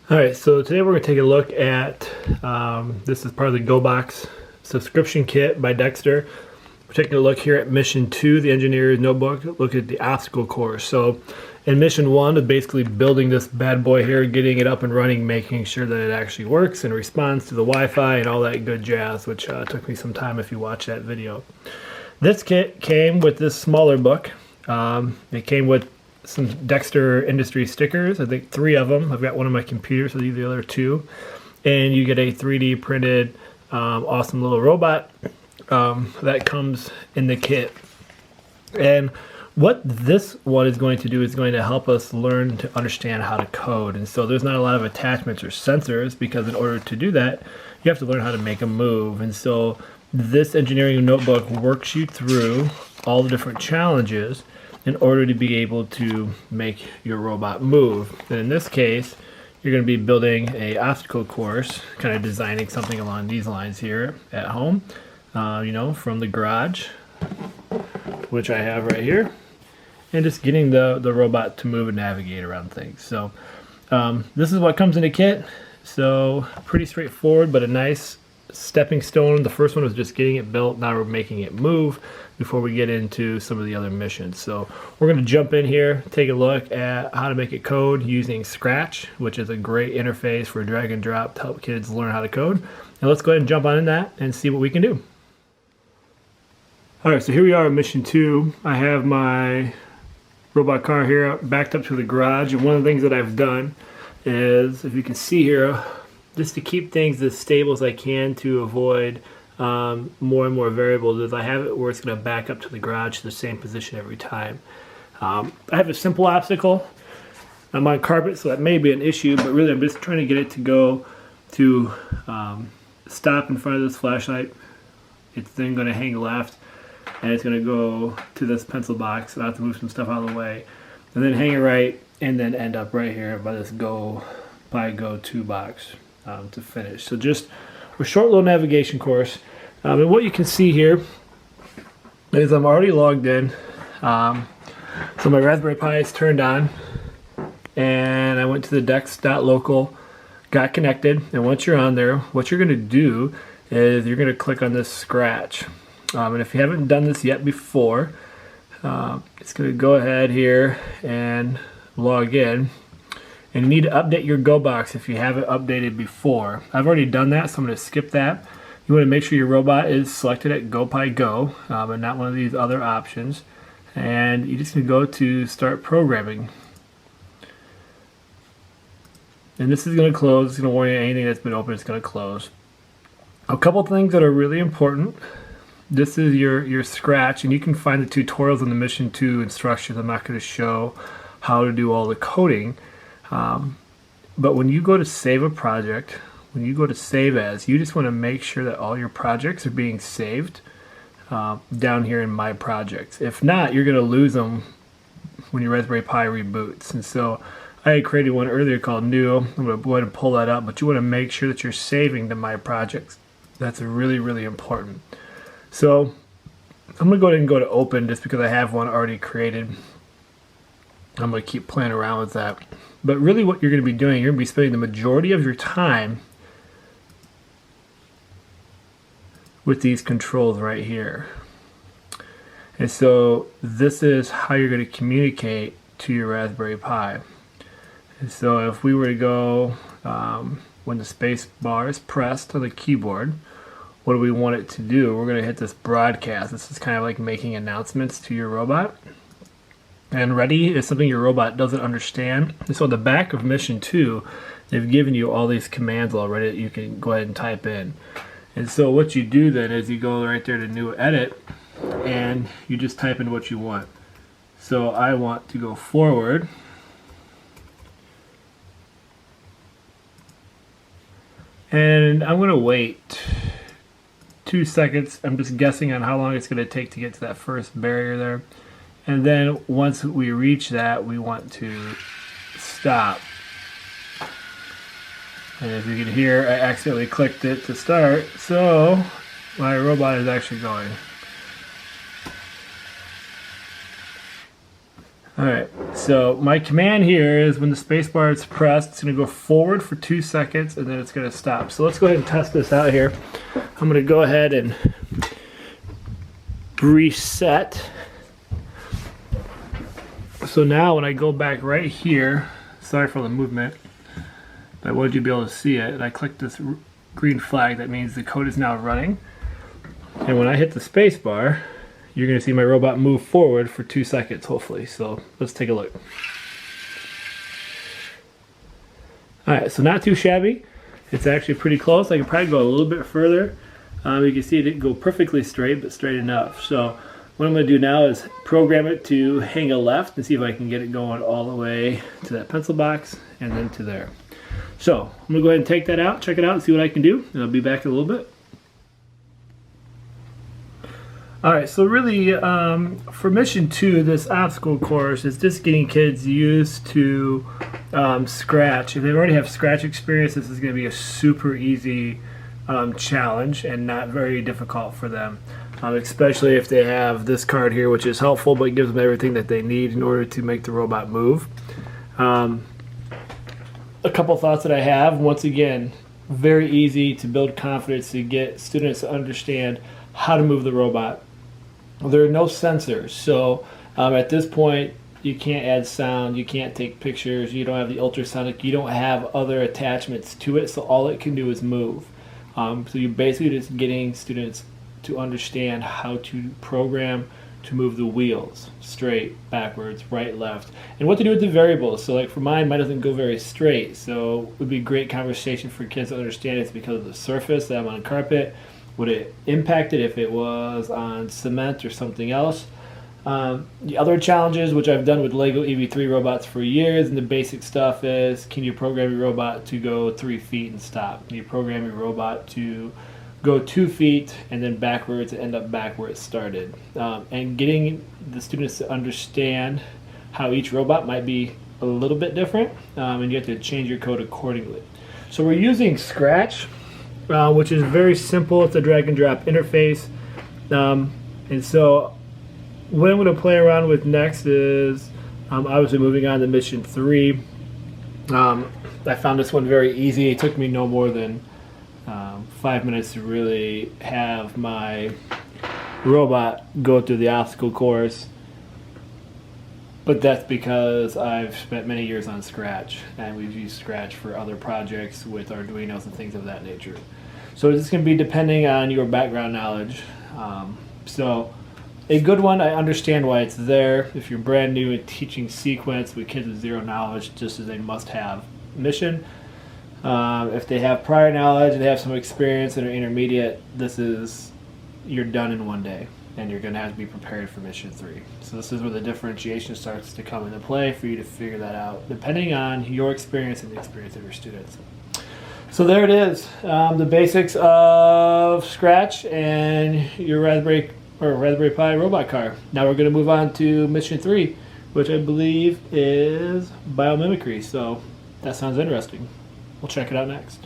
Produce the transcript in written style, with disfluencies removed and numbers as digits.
Alright, so today we're going to take a look at, this is part of the GoBox subscription kit by Dexter. We're taking a look here at Mission 2, the Engineer's Notebook, look at the obstacle course. So in Mission 1 is basically building this bad boy here, getting it up and running, making sure that it actually works and responds to the Wi-Fi and all that good jazz, which took me some time if you watch that video. This kit came with this smaller book. It came with some Dexter Industry stickers, I think 3 of them. I've got one on my computer, so these are the other 2. And you get a 3D printed awesome little robot that comes in the kit. And what this one is going to do is going to help us learn to understand how to code. And so there's not a lot of attachments or sensors, because in order to do that, you have to learn how to make a move. And so this engineering notebook works you through all the different challenges in order to be able to make your robot move. And in this case, you're going to be building a obstacle course, kind of designing something along these lines here at home, you know, from the garage, which I have right here, and just getting the robot to move and navigate around things. So this is what comes in the kit. So pretty straightforward, but a nice stepping stone. The first one was just getting it built. Now we're making it move before we get into some of the other missions. So we're going to jump in here, take a look at how to make it code using Scratch, which is a great interface for drag and drop to help kids learn how to code. And let's go ahead and jump on in that and see what we can do. Alright, so here we are at Mission 2. I have my robot car here backed up to the garage, and one of the things that I've done is, if you can see here, just to keep things as stable as I can to avoid more and more variables, is I have it where it's going to back up to the garage to the same position every time. I have a simple obstacle. I'm on carpet, so that may be an issue, but really I'm just trying to get it to go to stop in front of this flashlight. It's then going to hang left, and it's going to go to this pencil box, so I have to move some stuff out of the way, and then hang it right, and then end up right here by this GoPiGo 2 box to finish. So just a short little navigation course. And what you can see here is I'm already logged in. So my Raspberry Pi is turned on, and I went to the dex.local, got connected, and once you're on there, what you're going to do is you're going to click on this Scratch. And if you haven't done this yet before, it's going to go ahead here and log in. And you need to update your GoBox if you haven't updated before. I've already done that, so I'm going to skip that. You want to make sure your robot is selected at GoPiGo and not one of these other options. And you're just going to go to Start Programming. And this is going to close. It's going to warn you anything that's been open is going to close. A couple things that are really important. This is your Scratch, and you can find the tutorials in the Mission 2 instructions. I'm not going to show how to do all the coding. But when you go to save a project, when you go to save as, you just want to make sure that all your projects are being saved down here in My Projects. If not, you're going to lose them when your Raspberry Pi reboots. And so I had created one earlier called New. I'm going to go ahead and pull that up, but you want to make sure that you're saving to My Projects. That's really, really important. So I'm going to go ahead and go to Open just because I have one already created. I'm going to keep playing around with that. But really what you're going to be doing, you're going to be spending the majority of your time with these controls right here. And so this is how you're going to communicate to your Raspberry Pi. And so if we were to go, when the space bar is pressed on the keyboard, what do we want it to do? We're going to hit this broadcast. This is kind of like making announcements to your robot. And ready is something your robot doesn't understand. And so on the back of Mission 2, they've given you all these commands already that you can go ahead and type in. And so what you do then is you go right there to New Edit, and you just type in what you want. So I want to go forward. And I'm going to wait 2 seconds. I'm just guessing on how long it's going to take to get to that first barrier there. And then once we reach that, we want to stop. And as you can hear, I accidentally clicked it to start, so my robot is actually going. All right, so my command here is when the space bar is pressed, it's going to go forward for 2 seconds and then it's going to stop. So let's go ahead and test this out here. I'm going to go ahead and reset. So now when I go back right here, sorry for the movement, but I wanted you to be able to see it, and I click this green flag, that means the code is now running. And when I hit the space bar, you're going to see my robot move forward for 2 seconds, hopefully. So let's take a look. Alright, so not too shabby. It's actually pretty close. I can probably go a little bit further. You can see it didn't go perfectly straight, but straight enough. So what I'm going to do now is program it to hang a left and see if I can get it going all the way to that pencil box and then to there. So I'm going to go ahead and take that out, check it out, and see what I can do. And I'll be back in a little bit. Alright, so really for mission 2, this obstacle course is just getting kids used to Scratch. If they already have Scratch experience, this is going to be a super easy challenge and not very difficult for them. Especially if they have this card here, which is helpful, but it gives them everything that they need in order to make the robot move. A couple thoughts that I have. Once again, very easy to build confidence to get students to understand how to move the robot. There are no sensors, so at this point you can't add sound, you can't take pictures, you don't have the ultrasonic, you don't have other attachments to it, so all it can do is move. So you're basically just getting students to understand how to program to move the wheels straight, backwards, right, left, and what to do with the variables. So like for mine doesn't go very straight, so it would be a great conversation for kids to understand it's because of the surface that I'm on carpet. Would it impact it if it was on cement or something else? The other challenges, which I've done with Lego EV3 robots for years, and the basic stuff is, can you program your robot to go 3 feet and stop? Can you program your robot to go 2 feet and then backwards and end up back where it started? And getting the students to understand how each robot might be a little bit different, and you have to change your code accordingly. So we're using Scratch, which is very simple. It's a drag and drop interface. And so what I'm going to play around with next is obviously moving on to mission 3. I found this one very easy. It took me no more than 5 minutes to really have my robot go through the obstacle course. But that's because I've spent many years on Scratch, and we've used Scratch for other projects with Arduinos and things of that nature. So it's going to be depending on your background knowledge. So a good one, I understand why it's there. If you're brand new in teaching sequence with kids with zero knowledge, this is a must-have mission. If they have prior knowledge and they have some experience and are intermediate, you're done in one day, and you're going to have to be prepared for mission 3. So this is where the differentiation starts to come into play for you to figure that out, depending on your experience and the experience of your students. So there it is, the basics of Scratch and your Raspberry Pi robot car. Now we're going to move on to mission 3, which I believe is biomimicry. So that sounds interesting. We'll check it out next.